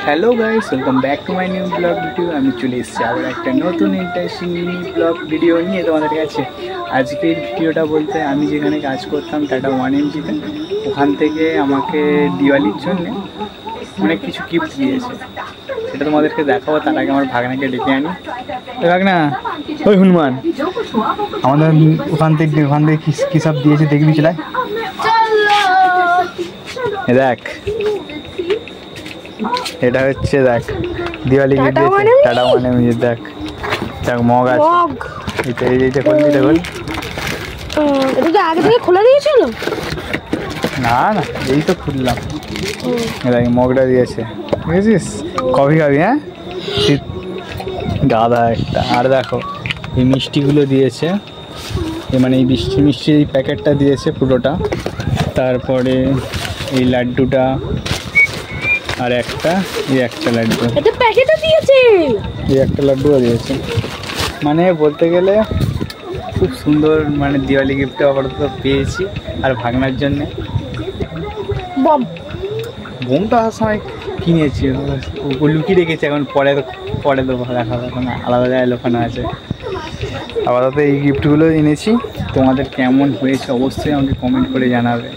Hello guys, welcome back to my new blog video. আমি চলে এসেছি আবার একটা নতুন ইন্টারেস্টিং মিনি ব্লগ ভিডিও নিয়ে তোমাদের কাছে। আজকের ভিডিওটা বলতে আমি যেখানে কাজ করতাম টাটা 1MGতে, ওখান থেকে আমাকে দিওয়ালির জন্যে অনেক কিছু গিফট দিয়েছে, সেটা তোমাদেরকে দেখাবো। তার আগে আমার ভাগনাকে ডেকে আনি। ওই ভাগনা, ওই হনুমান, আমাদের ওখান থেকে কী সব দিয়েছে দেখবি, চলায় দেখ। এটা হচ্ছে দেখ দিওয়ালি গিফট দিয়েছে টাটা 1MG। দেখ দেখ মগ আছে, এইটা খুলবি, দেখুন। এটা আগে থেকে খোলা দিয়েছিল? না না, এই তো খুললাম। দেখ মগটা দিয়েছে, বুঝেছিস? কফি খাবি? হ্যাঁ, গাদা একটা। আর দেখো এই মিষ্টিগুলো দিয়েছে, মানে এই মিষ্টির এই প্যাকেটটা দিয়েছে পুরোটা। তারপরে এই লাড্ডুটা আর একটা, এই একটা লাড্ডু, এটা প্যাকেটও দিয়েছে, এই একটা লাড্ডুও দিয়েছে। মানে বলতে গেলে খুব সুন্দর, মানে দিওয়ালি গিফটটা আপাতত পেয়েছি। আর ভাগনার জন্যে বোমটা আসার সময় কিনেছি, ও লুকিয়ে রেখেছি, এখন পরে দেবো, দেখা এখন আলাদা জায়গায় লোকানো আছে। আপাতত এই গিফটগুলো এনেছি। তোমাদের কেমন হয়েছে অবশ্যই আমাকে কমেন্ট করে জানাবে।